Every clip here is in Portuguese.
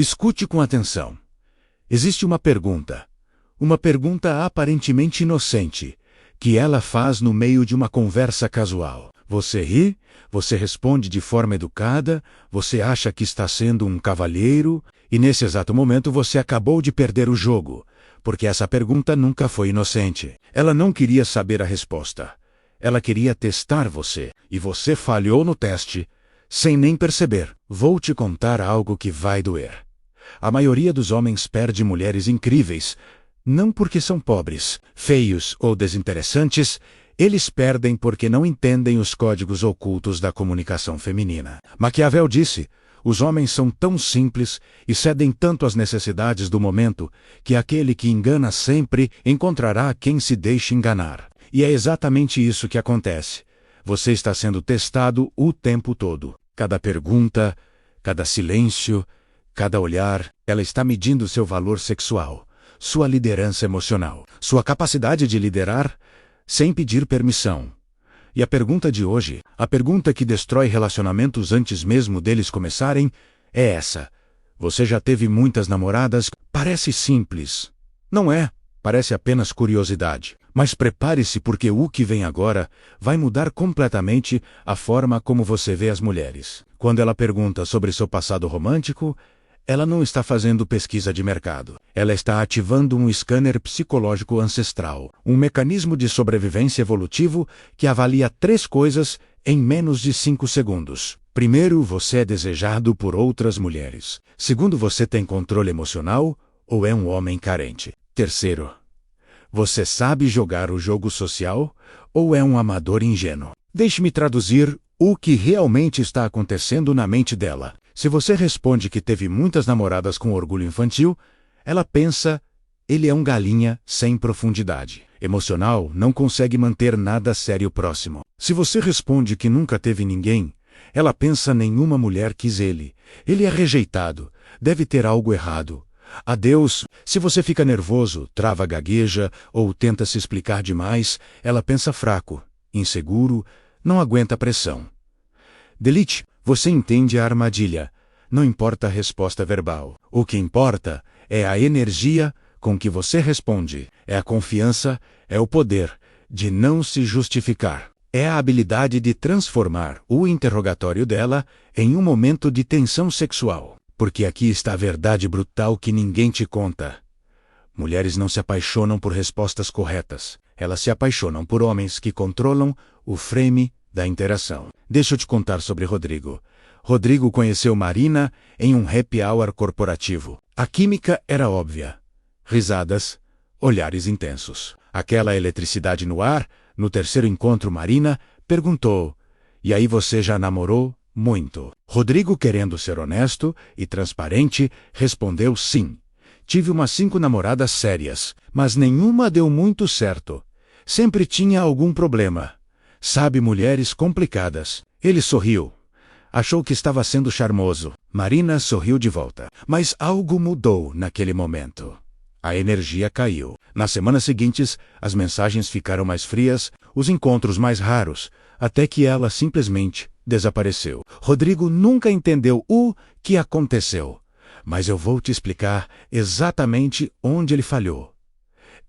Escute com atenção. Existe uma pergunta aparentemente inocente, que ela faz no meio de uma conversa casual. Você ri, você responde de forma educada, você acha que está sendo um cavalheiro, e nesse exato momento você acabou de perder o jogo, porque essa pergunta nunca foi inocente. Ela não queria saber a resposta. Ela queria testar você, e você falhou no teste, sem nem perceber. Vou te contar algo que vai doer. A maioria dos homens perde mulheres incríveis, não porque são pobres, feios ou desinteressantes. Eles perdem porque não entendem os códigos ocultos da comunicação feminina. Maquiavel disse: os homens são tão simples e cedem tanto às necessidades do momento que aquele que engana sempre encontrará quem se deixe enganar. E é exatamente isso que acontece. Você está sendo testado o tempo todo. Cada pergunta, cada silêncio, cada olhar, ela está medindo seu valor sexual, sua liderança emocional, sua capacidade de liderar sem pedir permissão. E a pergunta de hoje, a pergunta que destrói relacionamentos antes mesmo deles começarem, é essa. Você já teve muitas namoradas? Parece simples. Não é, parece apenas curiosidade. Mas prepare-se, porque o que vem agora vai mudar completamente a forma como você vê as mulheres. Quando ela pergunta sobre seu passado romântico, ela não está fazendo pesquisa de mercado. Ela está ativando um scanner psicológico ancestral, um mecanismo de sobrevivência evolutivo que avalia 3 coisas em menos de 5 segundos. Primeiro, você é desejado por outras mulheres. Segundo, você tem controle emocional ou é um homem carente. Terceiro, você sabe jogar o jogo social ou é um amador ingênuo? Deixe-me traduzir o que realmente está acontecendo na mente dela. Se você responde que teve muitas namoradas com orgulho infantil, ela pensa: ele é um galinha sem profundidade emocional, não consegue manter nada sério próximo. Se você responde que nunca teve ninguém, ela pensa: nenhuma mulher quis ele. Ele é rejeitado, deve ter algo errado. Adeus. Se você fica nervoso, trava, gagueja ou tenta se explicar demais, ela pensa: fraco, inseguro, não aguenta a pressão. Delete. Você entende a armadilha. Não importa a resposta verbal. O que importa é a energia com que você responde. É a confiança, é o poder de não se justificar. É a habilidade de transformar o interrogatório dela em um momento de tensão sexual. Porque aqui está a verdade brutal que ninguém te conta. Mulheres não se apaixonam por respostas corretas. Elas se apaixonam por homens que controlam o frame da interação. Deixa eu te contar sobre Rodrigo. Rodrigo conheceu Marina em um happy hour corporativo. A química era óbvia. Risadas, olhares intensos. Aquela eletricidade no ar. No terceiro encontro, Marina perguntou: e aí, você já namorou? Muito. Rodrigo, querendo ser honesto e transparente, respondeu: sim. Tive umas 5 namoradas sérias, mas nenhuma deu muito certo. Sempre tinha algum problema. Sabe, mulheres complicadas. Ele sorriu. Achou que estava sendo charmoso. Marina sorriu de volta. Mas algo mudou naquele momento. A energia caiu. Nas semanas seguintes, as mensagens ficaram mais frias, os encontros mais raros, até que ela simplesmente desapareceu. Rodrigo nunca entendeu o que aconteceu. Mas eu vou te explicar exatamente onde ele falhou.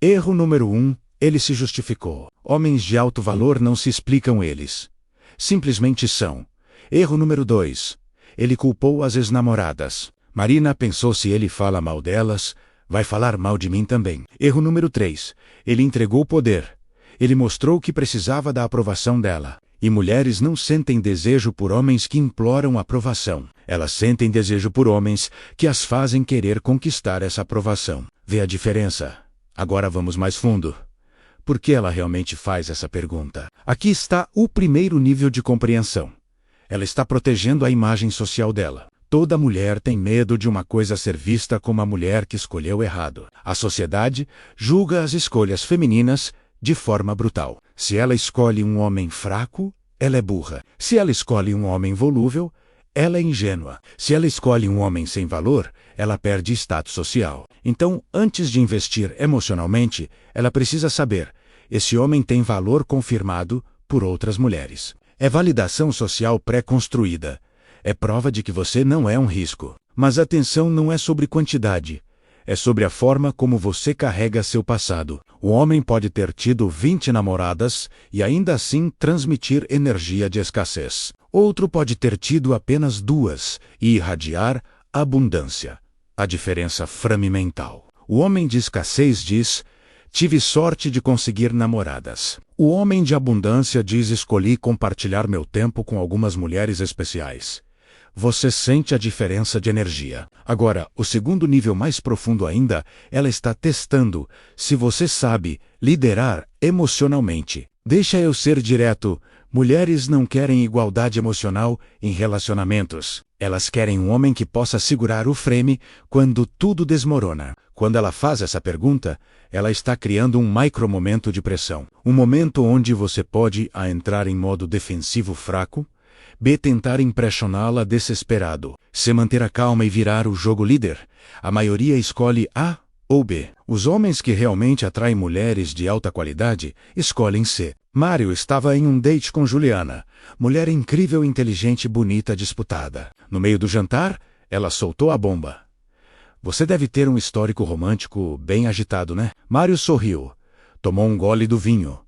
Erro número 1. Ele se justificou. Homens de alto valor não se explicam, eles simplesmente são. Erro número 2. Ele culpou as ex-namoradas. Marina pensou: se ele fala mal delas, vai falar mal de mim também. Erro número 3. Ele entregou poder. Ele mostrou que precisava da aprovação dela. E mulheres não sentem desejo por homens que imploram aprovação. Elas sentem desejo por homens que as fazem querer conquistar essa aprovação. Vê a diferença? Agora vamos mais fundo. Por que ela realmente faz essa pergunta? Aqui está o primeiro nível de compreensão. Ela está protegendo a imagem social dela. Toda mulher tem medo de uma coisa ser vista como a mulher que escolheu errado. A sociedade julga as escolhas femininas de forma brutal. Se ela escolhe um homem fraco, ela é burra. Se ela escolhe um homem volúvel, ela é ingênua. Se ela escolhe um homem sem valor, ela perde status social. Então, antes de investir emocionalmente, ela precisa saber: esse homem tem valor confirmado por outras mulheres. É validação social pré-construída. É prova de que você não é um risco. Mas a atenção não é sobre quantidade. É sobre a forma como você carrega seu passado. O homem pode ter tido 20 namoradas e ainda assim transmitir energia de escassez. Outro pode ter tido apenas 2 e irradiar abundância. A diferença frame-mental. O homem de escassez diz: tive sorte de conseguir namoradas. O homem de abundância diz: escolhi compartilhar meu tempo com algumas mulheres especiais. Você sente a diferença de energia. Agora, o segundo nível mais profundo ainda, ela está testando se você sabe liderar emocionalmente. Deixa eu ser direto. Mulheres não querem igualdade emocional em relacionamentos. Elas querem um homem que possa segurar o frame quando tudo desmorona. Quando ela faz essa pergunta, ela está criando um micromomento de pressão. Um momento onde você pode A. entrar em modo defensivo fraco, B. tentar impressioná-la desesperado, C. manter a calma e virar o jogo líder. A maioria escolhe A ou B. Os homens que realmente atraem mulheres de alta qualidade escolhem C. Mário estava em um date com Juliana, mulher incrível, inteligente, bonita, disputada. No meio do jantar, ela soltou a bomba. Você deve ter um histórico romântico bem agitado, né? Mário sorriu, tomou um gole do vinho,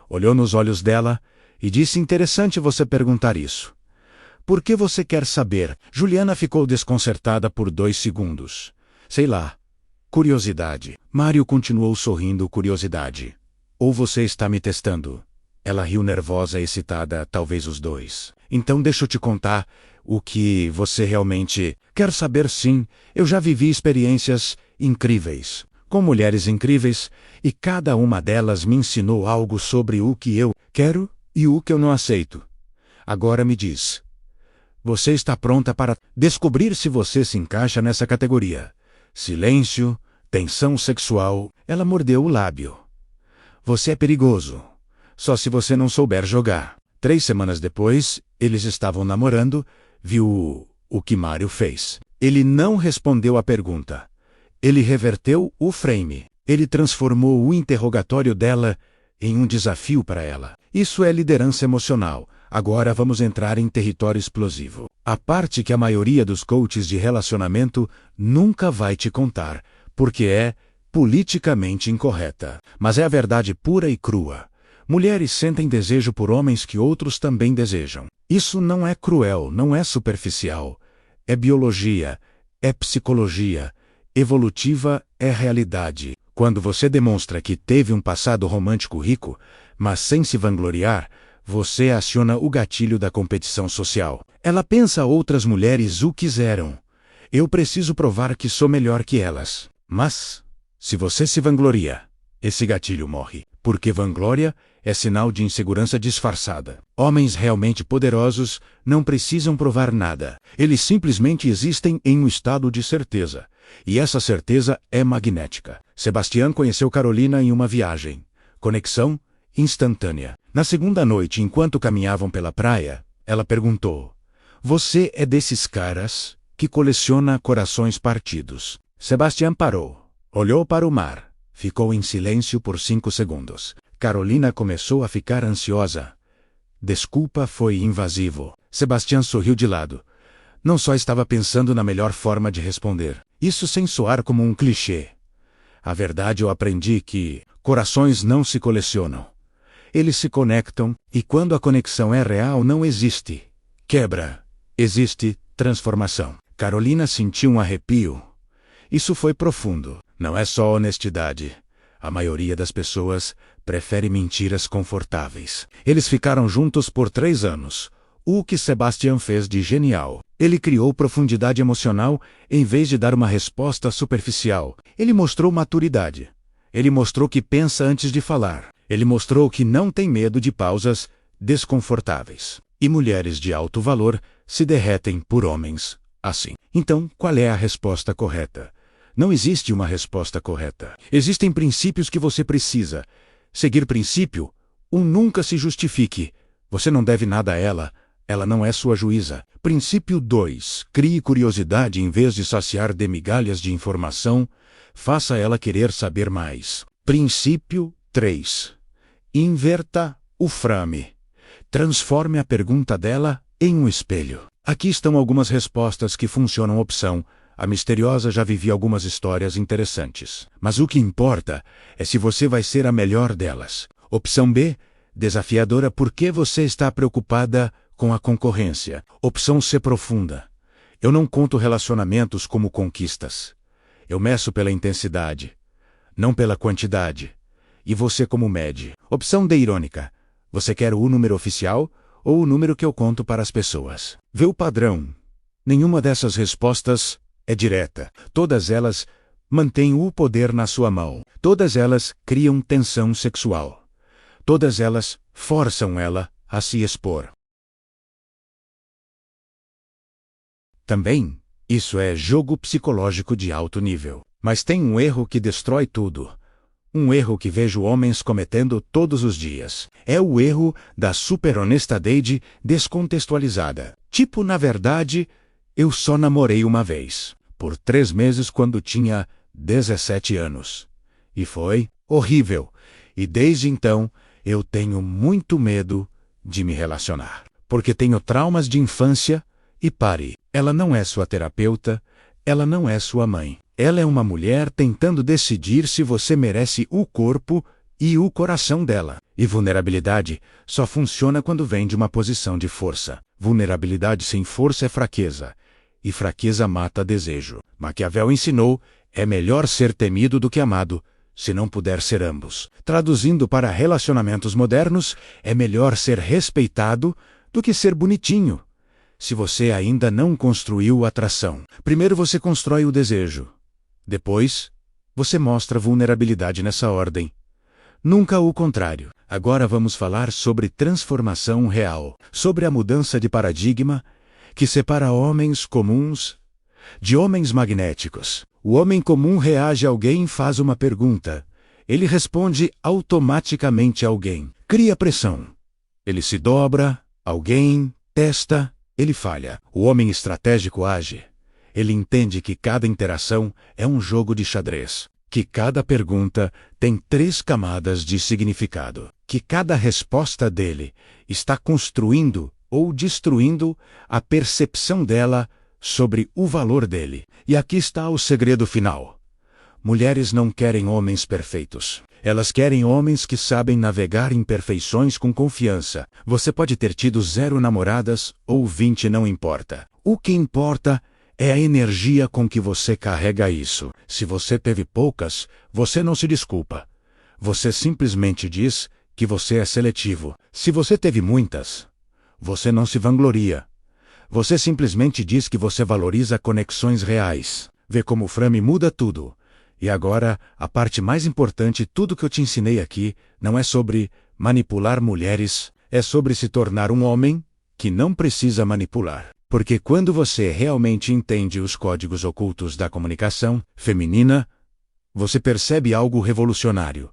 olhou nos olhos dela e disse: interessante você perguntar isso. Por que você quer saber? Juliana ficou desconcertada por 2 segundos. Sei lá. Curiosidade. Mário continuou sorrindo. Curiosidade. Ou você está me testando? Ela riu nervosa, excitada, talvez os dois. Então deixa eu te contar o que você realmente quer saber. Sim, eu já vivi experiências incríveis, com mulheres incríveis, e cada uma delas me ensinou algo sobre o que eu quero e o que eu não aceito. Agora me diz, você está pronta para descobrir se você se encaixa nessa categoria? Silêncio, tensão sexual. Ela mordeu o lábio. Você é perigoso. Só se você não souber jogar. 3 semanas depois, eles estavam namorando. Viu o que Mário fez? Ele não respondeu à pergunta. Ele reverteu o frame. Ele transformou o interrogatório dela em um desafio para ela. Isso é liderança emocional. Agora vamos entrar em território explosivo. A parte que a maioria dos coaches de relacionamento nunca vai te contar, porque é politicamente incorreta. Mas é a verdade pura e crua. Mulheres sentem desejo por homens que outros também desejam. Isso não é cruel, não é superficial. É biologia, é psicologia, evolutiva, é realidade. Quando você demonstra que teve um passado romântico rico, mas sem se vangloriar, você aciona o gatilho da competição social. Ela pensa: outras mulheres o quiseram. Eu preciso provar que sou melhor que elas. Mas, se você se vangloria, esse gatilho morre. Porque vanglória é sinal de insegurança disfarçada. Homens realmente poderosos não precisam provar nada. Eles simplesmente existem em um estado de certeza. E essa certeza é magnética. Sebastião conheceu Carolina em uma viagem. Conexão instantânea. Na segunda noite, enquanto caminhavam pela praia, ela perguntou: você é desses caras que coleciona corações partidos? Sebastião parou, olhou para o mar, ficou em silêncio por 5 segundos. Carolina começou a ficar ansiosa. Desculpa, foi invasivo. Sebastião sorriu de lado. Não só estava pensando na melhor forma de responder. Isso sem soar como um clichê. A verdade, eu aprendi que corações não se colecionam. Eles se conectam, e quando a conexão é real, não existe quebra. Existe transformação. Carolina sentiu um arrepio. Isso foi profundo. Não é só honestidade. A maioria das pessoas prefere mentiras confortáveis. Eles ficaram juntos por 3 anos. O que Sebastião fez de genial? Ele criou profundidade emocional em vez de dar uma resposta superficial. Ele mostrou maturidade. Ele mostrou que pensa antes de falar. Ele mostrou que não tem medo de pausas desconfortáveis. E mulheres de alto valor se derretem por homens assim. Então, qual é a resposta correta? Não existe uma resposta correta. Existem princípios que você precisa seguir. Princípio 1: nunca se justifique. Você não deve nada a ela. Ela não é sua juíza. Princípio 2: crie curiosidade em vez de saciar de migalhas de informação. Faça ela querer saber mais. Princípio 3: inverta o frame. Transforme a pergunta dela em um espelho. Aqui estão algumas respostas que funcionam. Opção A misteriosa já vivia algumas histórias interessantes. Mas o que importa é se você vai ser a melhor delas. Opção B, desafiadora porque você está preocupada com a concorrência. Opção C, profunda. Eu não conto relacionamentos como conquistas. Eu meço pela intensidade, não pela quantidade. E você como mede. Opção D, irônica. Você quer o número oficial ou o número que eu conto para as pessoas? Vê o padrão. Nenhuma dessas respostas é direta. Todas elas mantêm o poder na sua mão. Todas elas criam tensão sexual. Todas elas forçam ela a se expor. Também, isso é jogo psicológico de alto nível. Mas tem um erro que destrói tudo. Um erro que vejo homens cometendo todos os dias. É o erro da super-honestidade descontextualizada. Tipo, na verdade, eu só namorei uma vez. Por 3 meses quando tinha 17 anos. E foi horrível. E desde então, eu tenho muito medo de me relacionar. Porque tenho traumas de infância. E pare, ela não é sua terapeuta, ela não é sua mãe. Ela é uma mulher tentando decidir se você merece o corpo e o coração dela. E vulnerabilidade só funciona quando vem de uma posição de força. Vulnerabilidade sem força é fraqueza. E fraqueza mata desejo. Maquiavel ensinou, é melhor ser temido do que amado, se não puder ser ambos. Traduzindo para relacionamentos modernos, é melhor ser respeitado do que ser bonitinho. Se você ainda não construiu atração, primeiro você constrói o desejo. Depois, você mostra vulnerabilidade nessa ordem. Nunca o contrário. Agora vamos falar sobre transformação real, sobre a mudança de paradigma que separa homens comuns de homens magnéticos. O homem comum reage a alguém e faz uma pergunta. Ele responde automaticamente a alguém. Cria pressão. Ele se dobra, alguém testa, ele falha. O homem estratégico age. Ele entende que cada interação é um jogo de xadrez, que cada pergunta tem 3 camadas de significado, que cada resposta dele está construindo ou destruindo a percepção dela sobre o valor dele. E aqui está o segredo final. Mulheres não querem homens perfeitos. Elas querem homens que sabem navegar imperfeições com confiança. Você pode ter tido 0 namoradas ou 20, não importa. O que importa é a energia com que você carrega isso. Se você teve poucas, você não se desculpa. Você simplesmente diz que você é seletivo. Se você teve muitas, você não se vangloria. Você simplesmente diz que você valoriza conexões reais. Vê como o frame muda tudo. E agora, a parte mais importante, tudo que eu te ensinei aqui, não é sobre manipular mulheres, é sobre se tornar um homem que não precisa manipular. Porque quando você realmente entende os códigos ocultos da comunicação feminina, você percebe algo revolucionário.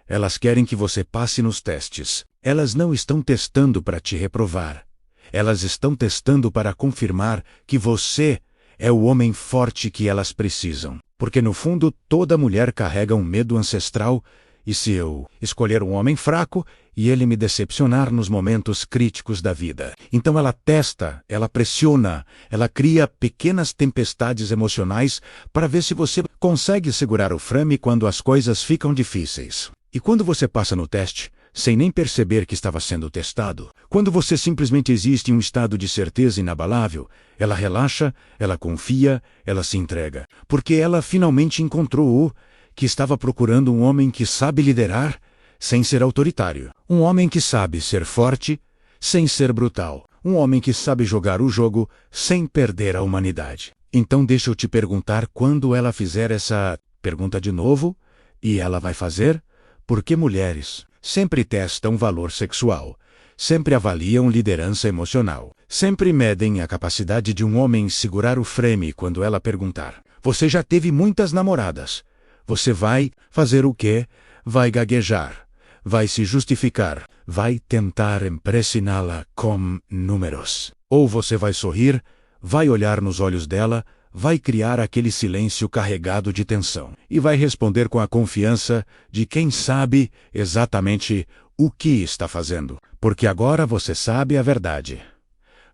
Elas querem que você passe nos testes. Elas não estão testando para te reprovar. Elas estão testando para confirmar que você é o homem forte que elas precisam. Porque no fundo toda mulher carrega um medo ancestral, e se eu escolher um homem fraco e ele me decepcionar nos momentos críticos da vida? Então ela testa, ela pressiona, ela cria pequenas tempestades emocionais para ver se você consegue segurar o frame quando as coisas ficam difíceis. E quando você passa no teste, sem nem perceber que estava sendo testado, quando você simplesmente existe em um estado de certeza inabalável, ela relaxa, ela confia, ela se entrega. Porque ela finalmente encontrou o que estava procurando, um homem que sabe liderar sem ser autoritário. Um homem que sabe ser forte sem ser brutal. Um homem que sabe jogar o jogo sem perder a humanidade. Então deixa eu te perguntar, quando ela fizer essa pergunta de novo, e ela vai fazer, por que mulheres sempre testam valor sexual, sempre avaliam liderança emocional, sempre medem a capacidade de um homem segurar o frame quando ela perguntar: você já teve muitas namoradas? Você vai fazer o quê? Vai gaguejar, vai se justificar, vai tentar impressioná-la com números. Ou você vai sorrir, vai olhar nos olhos dela, vai criar aquele silêncio carregado de tensão e vai responder com a confiança de quem sabe exatamente o que está fazendo. Porque agora você sabe a verdade.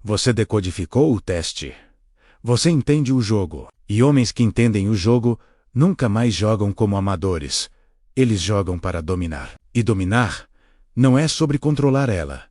Você decodificou o teste. Você entende o jogo. E homens que entendem o jogo nunca mais jogam como amadores. Eles jogam para dominar. E dominar não é sobre controlar ela.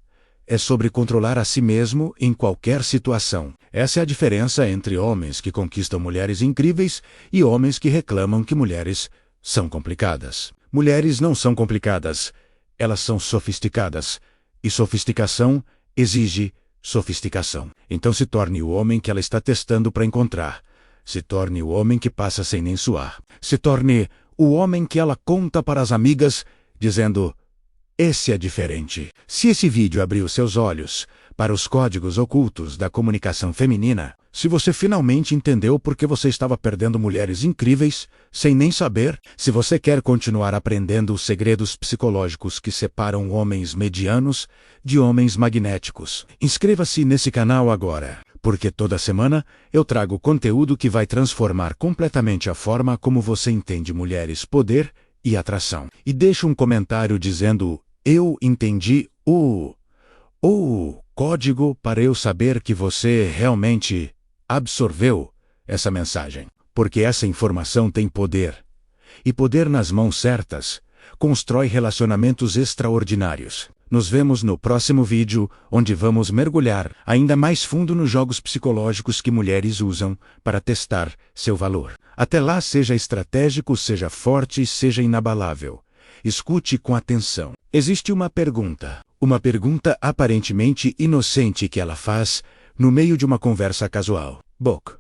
É sobre controlar a si mesmo em qualquer situação. Essa é a diferença entre homens que conquistam mulheres incríveis e homens que reclamam que mulheres são complicadas. Mulheres não são complicadas. Elas são sofisticadas. E sofisticação exige sofisticação. Então se torne o homem que ela está testando para encontrar. Se torne o homem que passa sem nem suar. Se torne o homem que ela conta para as amigas, dizendo: esse é diferente. Se esse vídeo abriu seus olhos para os códigos ocultos da comunicação feminina, se você finalmente entendeu por que você estava perdendo mulheres incríveis sem nem saber, se você quer continuar aprendendo os segredos psicológicos que separam homens medianos de homens magnéticos, inscreva-se nesse canal agora, porque toda semana eu trago conteúdo que vai transformar completamente a forma como você entende mulheres, poder e atração. E deixe um comentário dizendo: eu entendi o código, para eu saber que você realmente absorveu essa mensagem. Porque essa informação tem poder. E poder nas mãos certas constrói relacionamentos extraordinários. Nos vemos no próximo vídeo, onde vamos mergulhar ainda mais fundo nos jogos psicológicos que mulheres usam para testar seu valor. Até lá, seja estratégico, seja forte, seja inabalável. Escute com atenção. Existe uma pergunta aparentemente inocente que ela faz no meio de uma conversa casual. Book.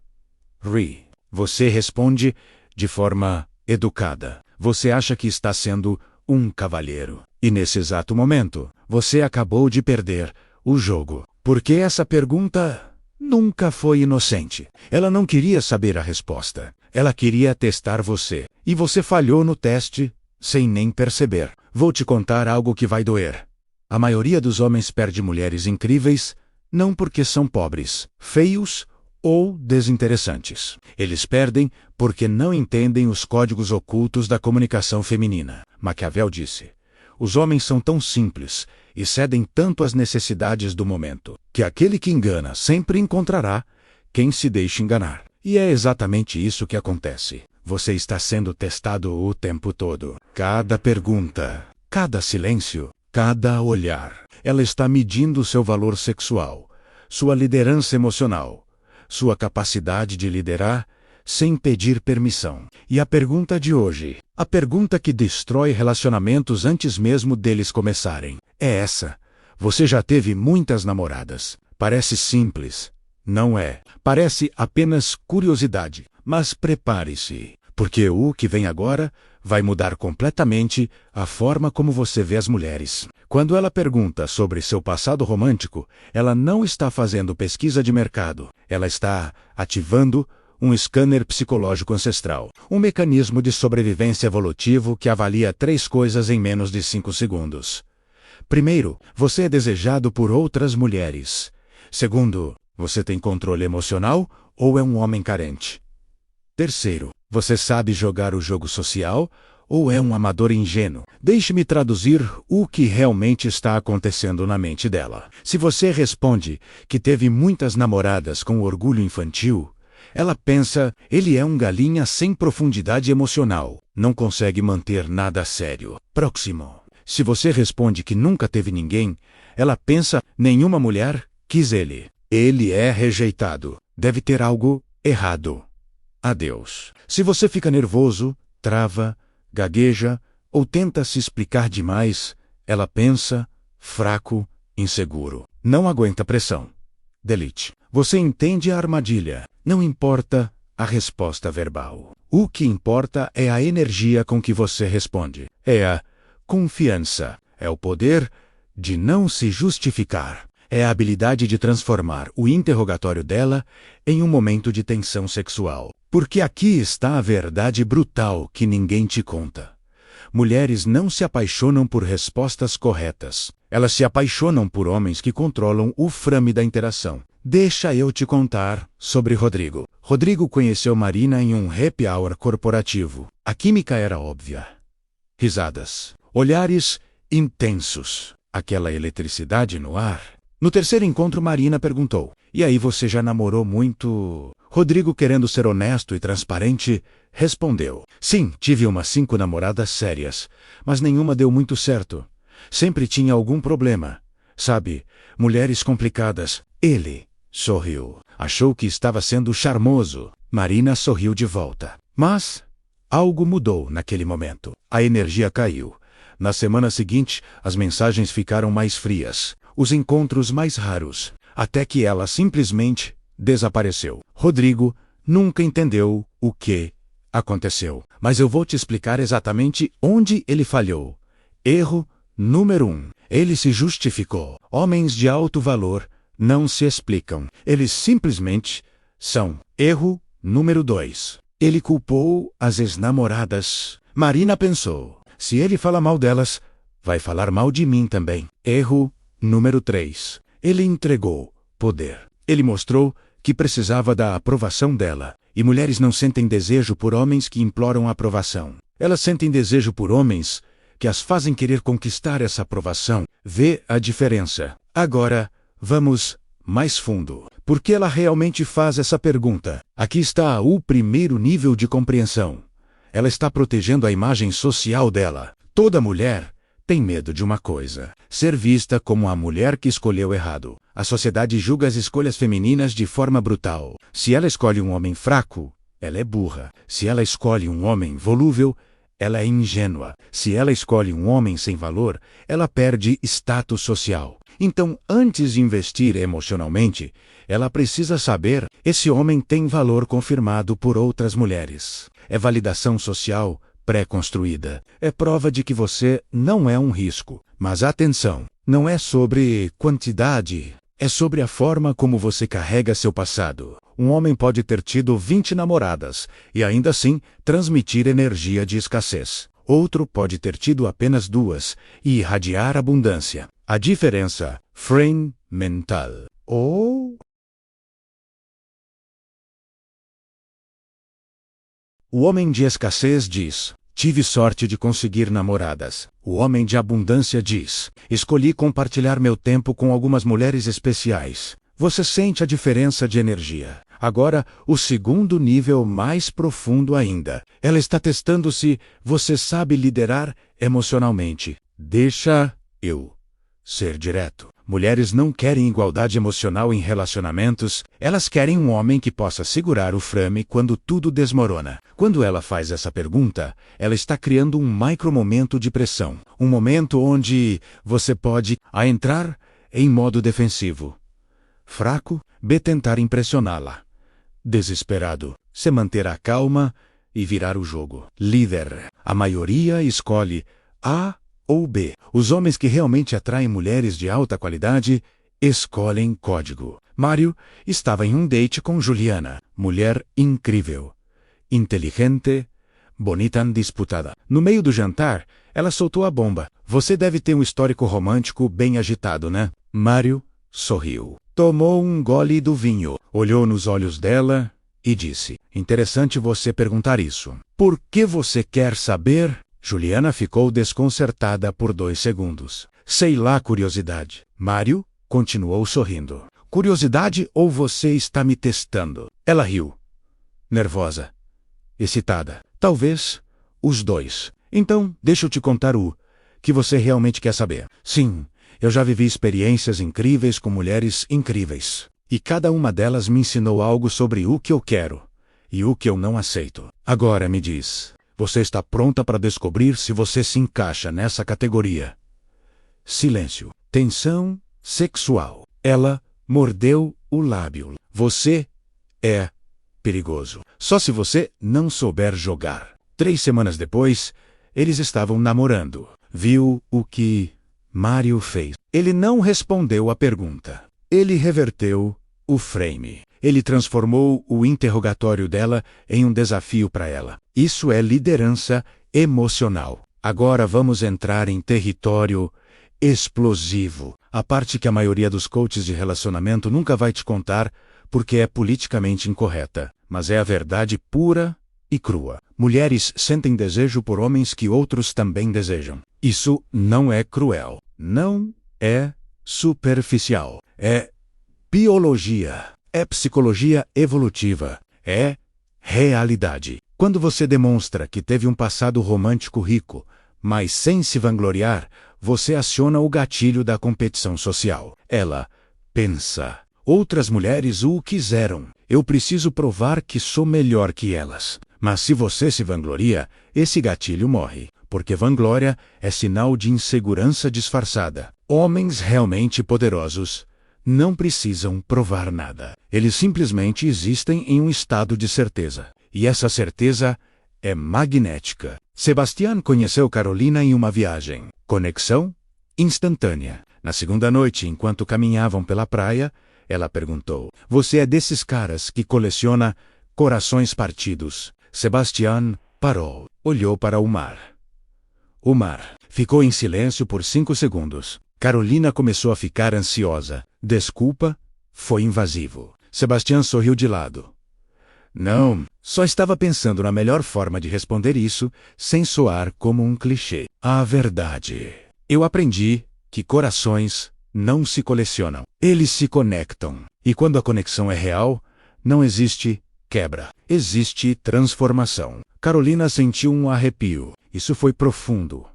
Ri. Você responde de forma educada. Você acha que está sendo um cavalheiro. E nesse exato momento, você acabou de perder o jogo. Porque essa pergunta nunca foi inocente. Ela não queria saber a resposta. Ela queria testar você. E você falhou no teste sem nem perceber. Vou te contar algo que vai doer. A maioria dos homens perde mulheres incríveis não porque são pobres, feios ou desinteressantes. Eles perdem porque não entendem os códigos ocultos da comunicação feminina. Maquiavel disse: os homens são tão simples e cedem tanto às necessidades do momento, que aquele que engana sempre encontrará quem se deixe enganar. E é exatamente isso que acontece. Você está sendo testado o tempo todo. Cada pergunta, cada silêncio, cada olhar, ela está medindo seu valor sexual, sua liderança emocional, sua capacidade de liderar sem pedir permissão. E a pergunta de hoje, a pergunta que destrói relacionamentos antes mesmo deles começarem, é essa: você já teve muitas namoradas? Parece simples. Não é. Parece apenas curiosidade. Mas prepare-se, porque o que vem agora vai mudar completamente a forma como você vê as mulheres. Quando ela pergunta sobre seu passado romântico, ela não está fazendo pesquisa de mercado. Ela está ativando um scanner psicológico ancestral, um mecanismo de sobrevivência evolutivo que avalia 3 coisas em menos de 5 segundos. Primeiro, você é desejado por outras mulheres. Segundo, você tem controle emocional ou é um homem carente? Terceiro, você sabe jogar o jogo social ou é um amador ingênuo? Deixe-me traduzir o que realmente está acontecendo na mente dela. Se você responde que teve muitas namoradas com orgulho infantil, ela pensa: ele é um galinha sem profundidade emocional, não consegue manter nada sério. Próximo. Se você responde que nunca teve ninguém, ela pensa: nenhuma mulher quis ele. Ele é rejeitado. Deve ter algo errado. Adeus. Se você fica nervoso, trava, gagueja ou tenta se explicar demais, ela pensa: fraco, inseguro. Não aguenta pressão. Delete. Você entende a armadilha. Não importa a resposta verbal. O que importa é a energia com que você responde. É a confiança. É o poder de não se justificar. É a habilidade de transformar o interrogatório dela em um momento de tensão sexual. Porque aqui está a verdade brutal que ninguém te conta. Mulheres não se apaixonam por respostas corretas. Elas se apaixonam por homens que controlam o frame da interação. Deixa eu te contar sobre Rodrigo. Rodrigo conheceu Marina em um happy hour corporativo. A química era óbvia. Risadas. Olhares intensos. Aquela eletricidade no ar. No terceiro encontro, Marina perguntou: e aí, você já namorou muito? Rodrigo, querendo ser honesto e transparente, respondeu: sim, tive umas 5 namoradas sérias, mas nenhuma deu muito certo. Sempre tinha algum problema. Sabe, mulheres complicadas. Ele sorriu. Achou que estava sendo charmoso. Marina sorriu de volta. Mas algo mudou naquele momento. A energia caiu. Na semana seguinte, as mensagens ficaram mais frias, os encontros mais raros, até que ela simplesmente desapareceu. Rodrigo nunca entendeu o que aconteceu, mas eu vou te explicar exatamente onde ele falhou. Erro número 1. Ele se justificou. Homens de alto valor não se explicam. Eles simplesmente são. Erro número 2. Ele culpou as ex-namoradas. Marina pensou: se ele fala mal delas, vai falar mal de mim também. Erro número 3. Ele entregou poder. Ele mostrou que precisava da aprovação dela. E mulheres não sentem desejo por homens que imploram aprovação. Elas sentem desejo por homens que as fazem querer conquistar essa aprovação. Vê a diferença. Agora, vamos mais fundo. Por que ela realmente faz essa pergunta? Aqui está o primeiro nível de compreensão. Ela está protegendo a imagem social dela. Toda mulher tem medo de uma coisa: ser vista como a mulher que escolheu errado. A sociedade julga as escolhas femininas de forma brutal. Se ela escolhe um homem fraco, ela é burra. Se ela escolhe um homem volúvel, ela é ingênua. Se ela escolhe um homem sem valor, ela perde status social. Então, antes de investir emocionalmente, ela precisa saber: esse homem tem valor confirmado por outras mulheres. É validação social pré-construída. É prova de que você não é um risco. Mas atenção, não é sobre quantidade, é sobre a forma como você carrega seu passado. Um homem pode ter tido 20 namoradas e ainda assim transmitir energia de escassez. Outro pode ter tido apenas 2 e irradiar abundância. A diferença, frame mental. O homem de escassez diz: tive sorte de conseguir namoradas. O homem de abundância diz: escolhi compartilhar meu tempo com algumas mulheres especiais. Você sente a diferença de energia. Agora, o segundo nível mais profundo ainda. Ela está testando se você sabe liderar emocionalmente. Deixa eu ser direto. Mulheres não querem igualdade emocional em relacionamentos, elas querem um homem que possa segurar o frame quando tudo desmorona. Quando ela faz essa pergunta, ela está criando um micromomento de pressão. Um momento onde você pode A. Entrar em modo defensivo. Fraco. B. Tentar impressioná-la. Desesperado. C. Manter a calma e virar o jogo. Líder. A maioria escolhe A ou B. Os homens que realmente atraem mulheres de alta qualidade escolhem código. Mário estava em um date com Juliana, mulher incrível, inteligente, bonita, disputada. No meio do jantar, ela soltou a bomba: você deve ter um histórico romântico bem agitado, né? Mário sorriu. Tomou um gole do vinho, olhou nos olhos dela e disse: interessante você perguntar isso. Por que você quer saber? Juliana ficou desconcertada por 2 segundos. Sei lá, curiosidade. Mário continuou sorrindo. Curiosidade ou você está me testando? Ela riu. Nervosa. Excitada. Talvez os 2. Então, deixa eu te contar o que você realmente quer saber. Sim, eu já vivi experiências incríveis com mulheres incríveis. E cada uma delas me ensinou algo sobre o que eu quero e o que eu não aceito. Agora me diz: você está pronta para descobrir se você se encaixa nessa categoria? Silêncio. Tensão sexual. Ela mordeu o lábio. Você é perigoso. Só se você não souber jogar. 3 semanas depois, eles estavam namorando. Viu o que Mário fez? Ele não respondeu a pergunta. Ele reverteu o frame. Ele transformou o interrogatório dela em um desafio para ela. Isso é liderança emocional. Agora vamos entrar em território explosivo. A parte que a maioria dos coaches de relacionamento nunca vai te contar porque é politicamente incorreta, mas é a verdade pura e crua. Mulheres sentem desejo por homens que outros também desejam. Isso não é cruel. Não é superficial. É biologia. É psicologia evolutiva. É realidade. Quando você demonstra que teve um passado romântico rico, mas sem se vangloriar, você aciona o gatilho da competição social. Ela pensa: outras mulheres o quiseram. Eu preciso provar que sou melhor que elas. Mas se você se vangloria, esse gatilho morre, porque vanglória é sinal de insegurança disfarçada. Homens realmente poderosos não precisam provar nada. Eles simplesmente existem em um estado de certeza. E essa certeza é magnética. Sebastián conheceu Carolina em uma viagem. Conexão instantânea. Na segunda noite, enquanto caminhavam pela praia, ela perguntou: "Você é desses caras que coleciona corações partidos?" Sebastián parou, olhou para o mar. O mar ficou em silêncio por 5 segundos. Carolina começou a ficar ansiosa. "Desculpa, foi invasivo." Sebastián sorriu de lado. "Não, só estava pensando na melhor forma de responder isso, sem soar como um clichê. A verdade. Eu aprendi que corações não se colecionam. Eles se conectam. E quando a conexão é real, não existe quebra. Existe transformação." Carolina sentiu um arrepio. Isso foi profundo.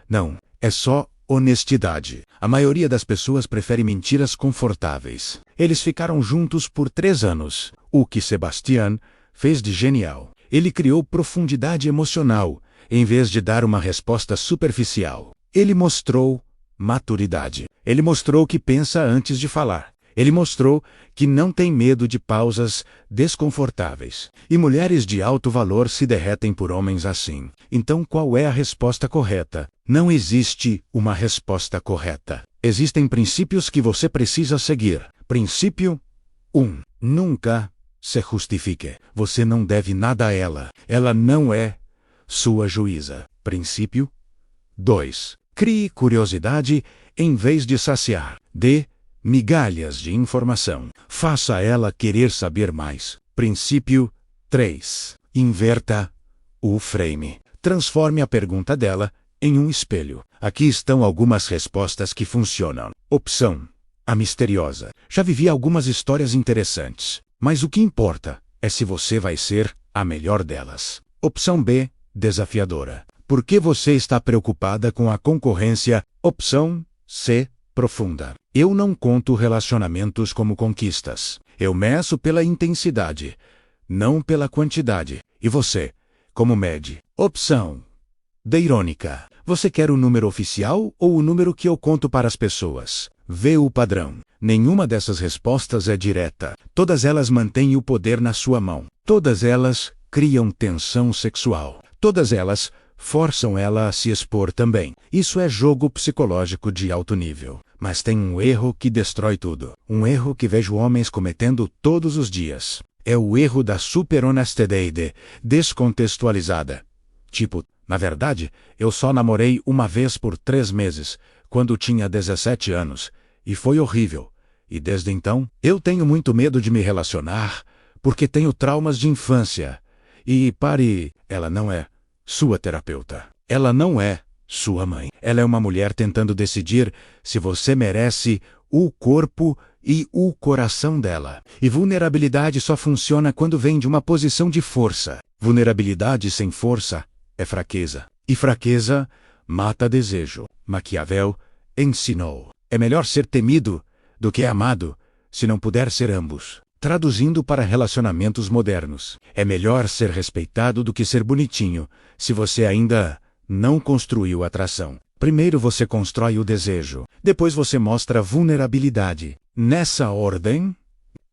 Não, é só honestidade. A maioria das pessoas prefere mentiras confortáveis. Eles ficaram juntos por 3 anos. O que Sebastián fez de genial. Ele criou profundidade emocional, em vez de dar uma resposta superficial. Ele mostrou maturidade. Ele mostrou que pensa antes de falar. Ele mostrou que não tem medo de pausas desconfortáveis. E mulheres de alto valor se derretem por homens assim. Então, qual é a resposta correta? Não existe uma resposta correta. Existem princípios que você precisa seguir. Princípio 1. Nunca se justifique. Você não deve nada a ela. Ela não é sua juíza. Princípio 2. Crie curiosidade em vez de saciar. Dê migalhas de informação. Faça ela querer saber mais. Princípio 3. Inverta o frame. Transforme a pergunta dela em um espelho. Aqui estão algumas respostas que funcionam. Opção: a misteriosa. Já vivi algumas histórias interessantes, mas o que importa é se você vai ser a melhor delas. Opção B: desafiadora. Por que você está preocupada com a concorrência? Opção C: profunda. Eu não conto relacionamentos como conquistas. Eu meço pela intensidade, não pela quantidade. E você, como mede? Opção D: irônica. Você quer o número oficial ou o número que eu conto para as pessoas? Vê o padrão. Nenhuma dessas respostas é direta. Todas elas mantêm o poder na sua mão. Todas elas criam tensão sexual. Todas elas forçam ela a se expor também. Isso é jogo psicológico de alto nível. Mas tem um erro que destrói tudo. Um erro que vejo homens cometendo todos os dias. É o erro da super-honestidade descontextualizada. Tipo, na verdade, eu só namorei uma vez por 3 meses, quando tinha 17 anos, e foi horrível. E desde então, eu tenho muito medo de me relacionar, porque tenho traumas de infância. E pare, ela não é sua terapeuta. Ela não é sua mãe. Ela é uma mulher tentando decidir se você merece o corpo e o coração dela. E vulnerabilidade só funciona quando vem de uma posição de força. Vulnerabilidade sem força é fraqueza. E fraqueza mata desejo. Maquiavel ensinou: é melhor ser temido do que amado, se não puder ser ambos. Traduzindo para relacionamentos modernos: é melhor ser respeitado do que ser bonitinho, se você ainda não construiu atração. Primeiro você constrói o desejo, depois você mostra vulnerabilidade. Nessa ordem?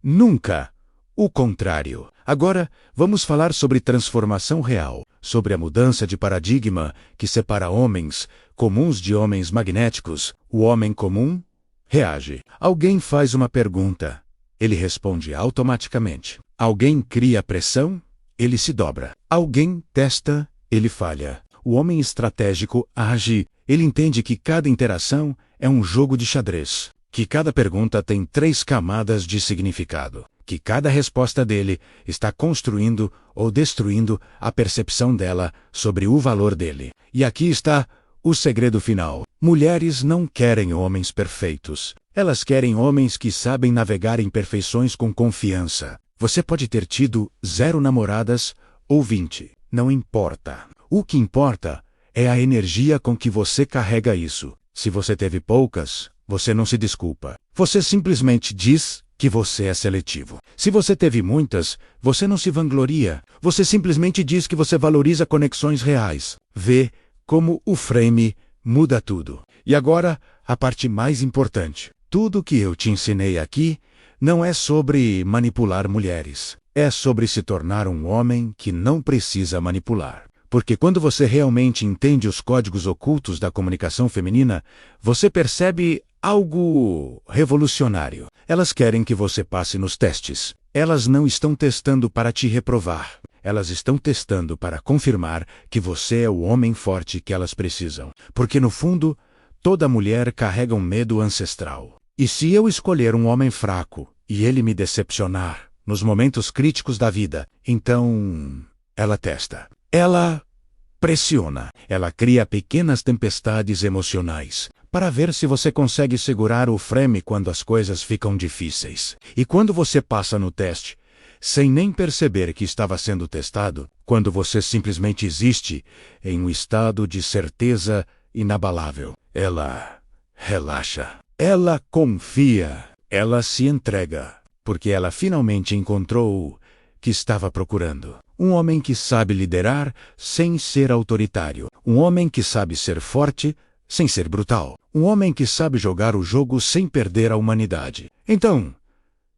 Nunca o contrário. Agora, vamos falar sobre transformação real, sobre a mudança de paradigma que separa homens comuns de homens magnéticos. O homem comum reage. Alguém faz uma pergunta, ele responde automaticamente. Alguém cria pressão, ele se dobra. Alguém testa, ele falha. O homem estratégico age. Ele entende que cada interação é um jogo de xadrez, que cada pergunta tem 3 camadas de significado, que cada resposta dele está construindo ou destruindo a percepção dela sobre o valor dele. E aqui está o segredo final. Mulheres não querem homens perfeitos. Elas querem homens que sabem navegar imperfeições com confiança. Você pode ter tido 0 namoradas ou 20. Não importa. O que importa é a energia com que você carrega isso. Se você teve poucas, você não se desculpa. Você simplesmente diz que você é seletivo. Se você teve muitas, você não se vangloria. Você simplesmente diz que você valoriza conexões reais. Vê como o frame muda tudo. E agora, a parte mais importante. Tudo que eu te ensinei aqui não é sobre manipular mulheres. É sobre se tornar um homem que não precisa manipular. Porque quando você realmente entende os códigos ocultos da comunicação feminina, você percebe algo revolucionário. Elas querem que você passe nos testes. Elas não estão testando para te reprovar. Elas estão testando para confirmar que você é o homem forte que elas precisam. Porque no fundo, toda mulher carrega um medo ancestral. E se eu escolher um homem fraco e ele me decepcionar nos momentos críticos da vida, então ela testa. Ela pressiona. Ela cria pequenas tempestades emocionais para ver se você consegue segurar o frame quando as coisas ficam difíceis. E quando você passa no teste, sem nem perceber que estava sendo testado, quando você simplesmente existe em um estado de certeza inabalável, ela relaxa. Ela confia. Ela se entrega. Porque ela finalmente encontrou o que estava procurando. Um homem que sabe liderar sem ser autoritário. Um homem que sabe ser forte sem ser brutal. Um homem que sabe jogar o jogo sem perder a humanidade. Então,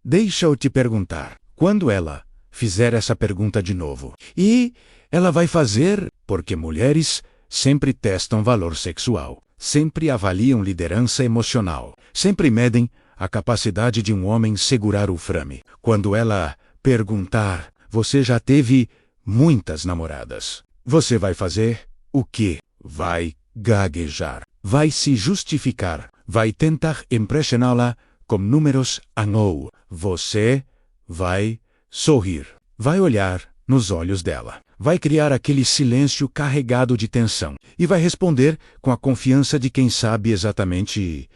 deixa eu te perguntar. Quando ela fizer essa pergunta de novo, e ela vai fazer porque mulheres sempre testam valor sexual, sempre avaliam liderança emocional, sempre medem a capacidade de um homem segurar o frame. Quando ela perguntar, você já teve muitas namoradas. Você vai fazer o quê? Vai gaguejar. Vai se justificar. Vai tentar impressioná-la com números ou você vai sorrir. Vai olhar nos olhos dela. Vai criar aquele silêncio carregado de tensão. E vai responder com a confiança de quem sabe exatamente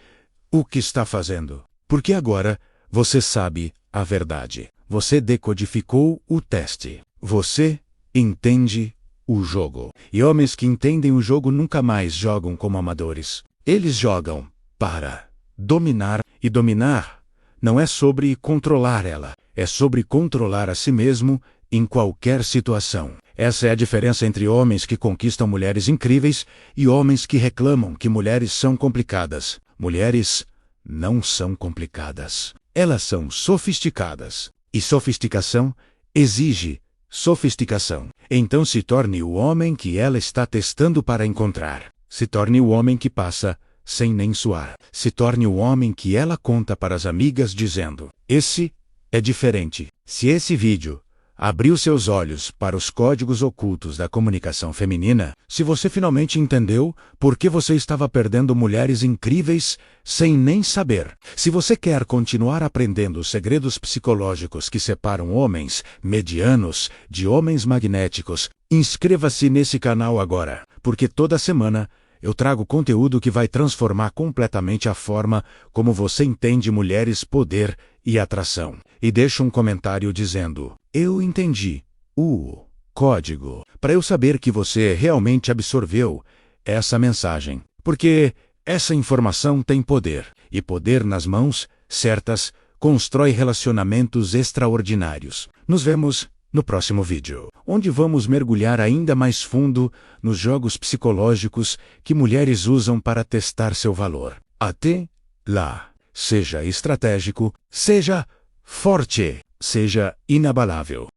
o que está fazendo. Porque agora você sabe a verdade. Você decodificou o teste. Você entende o jogo. E homens que entendem o jogo nunca mais jogam como amadores. Eles jogam para dominar. E dominar não é sobre controlar ela. É sobre controlar a si mesmo em qualquer situação. Essa é a diferença entre homens que conquistam mulheres incríveis e homens que reclamam que mulheres são complicadas. Mulheres não são complicadas. Elas são sofisticadas. E sofisticação exige sofisticação. Então se torne o homem que ela está testando para encontrar. Se torne o homem que passa sem nem suar. Se torne o homem que ela conta para as amigas dizendo: esse é diferente. Se esse vídeo abriu seus olhos para os códigos ocultos da comunicação feminina, se você finalmente entendeu por que você estava perdendo mulheres incríveis sem nem saber, se você quer continuar aprendendo os segredos psicológicos que separam homens medianos de homens magnéticos, inscreva-se nesse canal agora, porque toda semana eu trago conteúdo que vai transformar completamente a forma como você entende mulheres, poder e atração. E deixa um comentário dizendo: eu entendi o código, para eu saber que você realmente absorveu essa mensagem. Porque essa informação tem poder, e poder nas mãos certas constrói relacionamentos extraordinários. Nos vemos no próximo vídeo, onde vamos mergulhar ainda mais fundo nos jogos psicológicos que mulheres usam para testar seu valor. Até lá, seja estratégico, seja forte, seja inabalável.